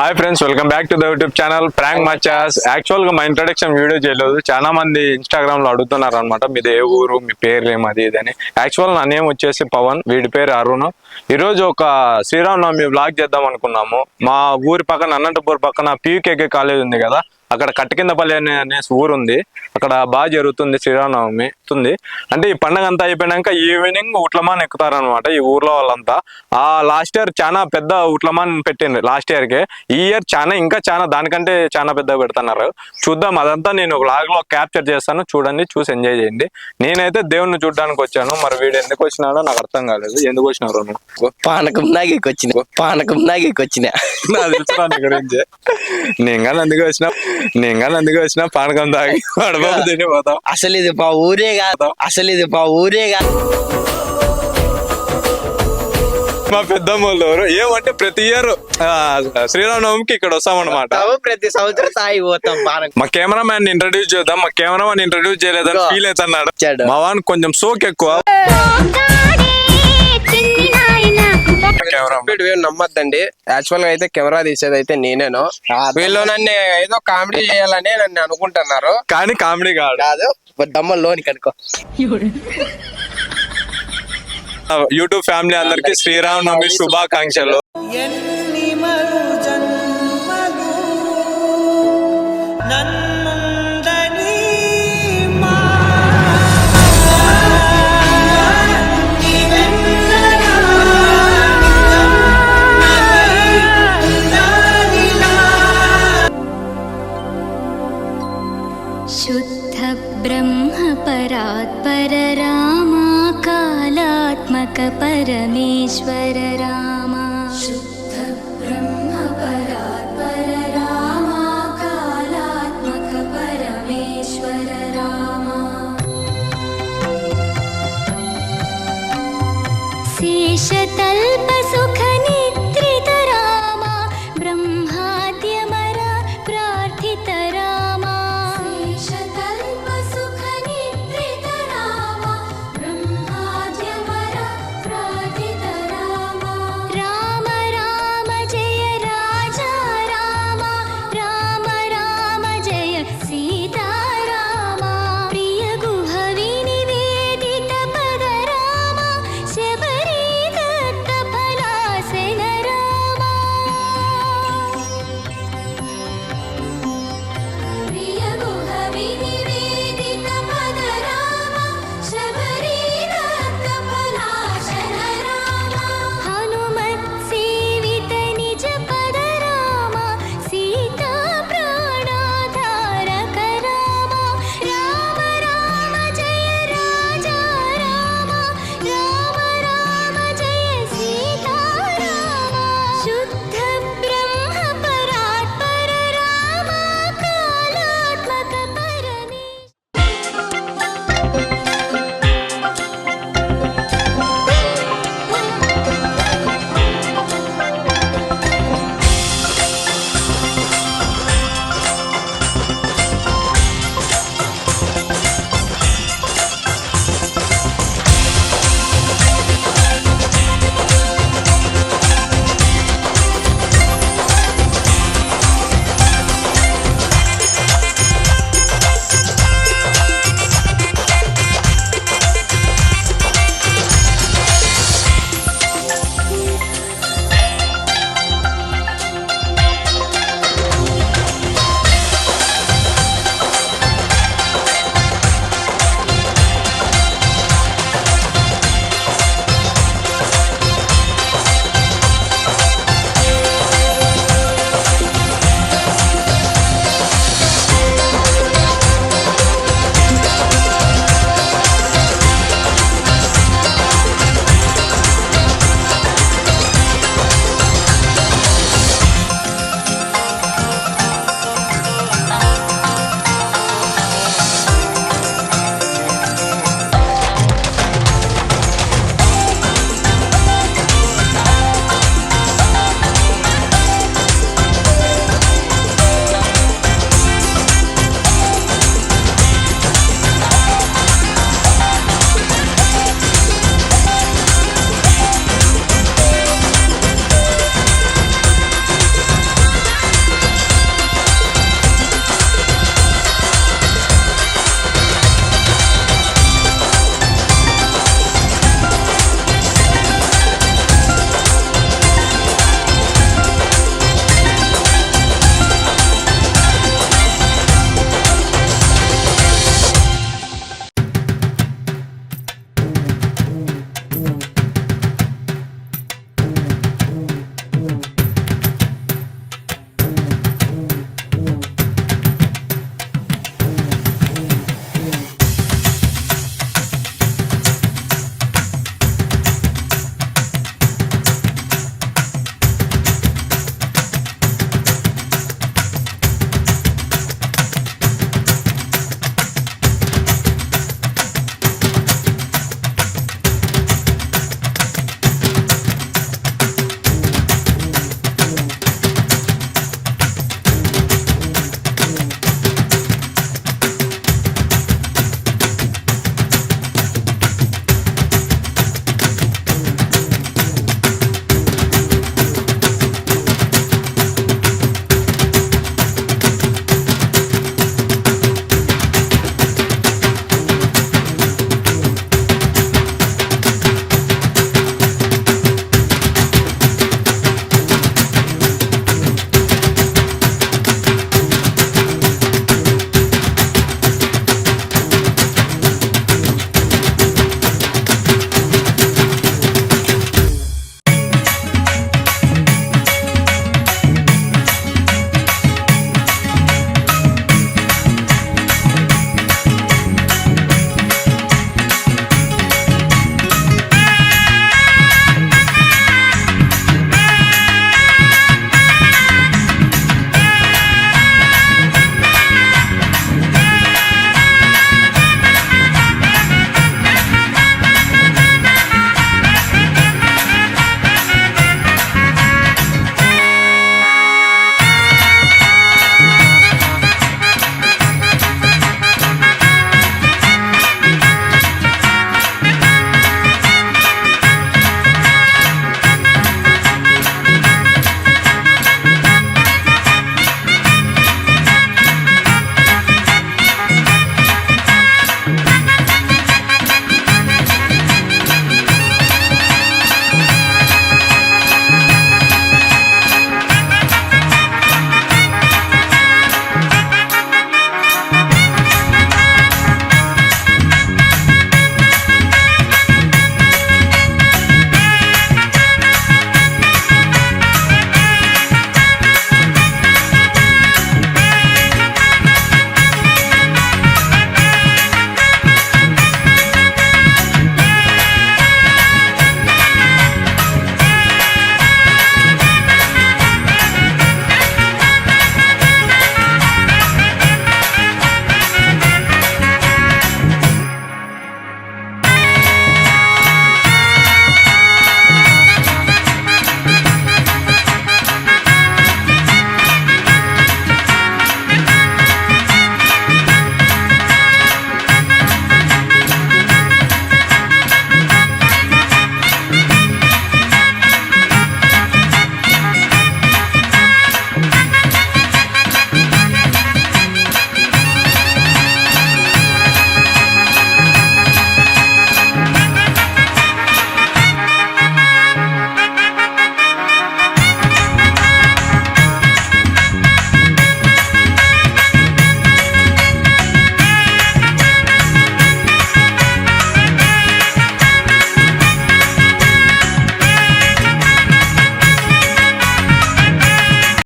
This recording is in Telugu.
Hi friends, welcome back to the YouTube channel prank Machas. Actual గా మా ఇంట్రడక్షన్ వీడియో చేయలేదు. చాలా మంది ఇన్స్టాగ్రామ్ లో అడుగుతున్నారు అనమాట, మీది ఏ ఊరు, మీ పేరు ఏమది ఇదని. యాక్చువల్ నా నేమ్ వచ్చేసి పవన్, వీడి పేరు అరుణ్. ఈ రోజు ఒక శ్రీరామనవమి వ్లాగ్ చేద్దాం అనుకున్నాము. మా ఊరి పక్కన అనంతపూర్ పక్కన పీయూకేకే కాలేజ్ ఉంది కదా, అక్కడ కట్టకిందపల్లి అనే ఊరు ఉంది. అక్కడ బాగా జరుగుతుంది శ్రీరామనవమి. అంటే ఈ పండుగ అంతా అయిపోయినాక ఈవినింగ్ ఉట్లమాన్ ఎక్కుతారనమాట ఈ ఊర్లో వాళ్ళంతా. ఆ లాస్ట్ ఇయర్ చాలా పెద్ద ఉట్లమాన్ పెట్టింది లాస్ట్ ఇయర్ కి. ఈ ఇయర్ ఇంకా చాలా దానికంటే చాలా పెద్దగా పెడుతున్నారు. చూద్దాం, అదంతా నేను వ్లాగ్ లో క్యాప్చర్ చేస్తాను, చూడండి, చూసి ఎంజాయ్ చేయండి. నేనైతే దేవుణ్ణి చూడడానికి వచ్చాను. మరి వీడు ఎందుకు వచ్చినాడో నాకు అర్థం కాలేదు. ఎందుకు వచ్చినారు నువ్వు? పానకం నాగేకొచ్చిన నాకు తెలుసు నీ గురించి. నేను కానీ అందుకే వచ్చిన పానకం తాగి పడబాబు తినిపోతాం. అసలు ఇది మా ఊరే కాదు. మా పెద్దమ్మోళ్ళు ఏమంటే ప్రతి ఇయర్ శ్రీరామనవమికి ఇక్కడ వస్తామన్నమాట. ప్రతి సంవత్సరం తాగి పోతాం పానకం. మా కెమెరామ్యాన్ ఇంట్రడ్యూస్ చేద్దాం. మా కెమెరామ్యాన్ ఇంట్రడ్యూస్ చేయలేదని ఫీల్ అవుతున్నాడు. మా వాన్ కొంచెం సోక్ ఎక్కువ. నమ్మద్దండి. యాక్చువల్ గా అయితే కెమెరా తీసేది అయితే నేనేను. వీళ్ళు నన్ను ఏదో కామెడీ చేయాలని నన్ను అనుకుంటున్నారు, కానీ కామెడీ కాదు. దమ్మల్లోని కనుకో. యూట్యూబ్ ఫ్యామిలీ అందరికి శ్రీరామనవమి శుభాకాంక్షలు. शुद्ध ब्रह्म परात्पर रामा कालात्मक परमेश्वर रामा. शुद्ध ब्रह्म परात्पर रामा कालात्मक परमेश्वर रामा. शेषतल्प सुख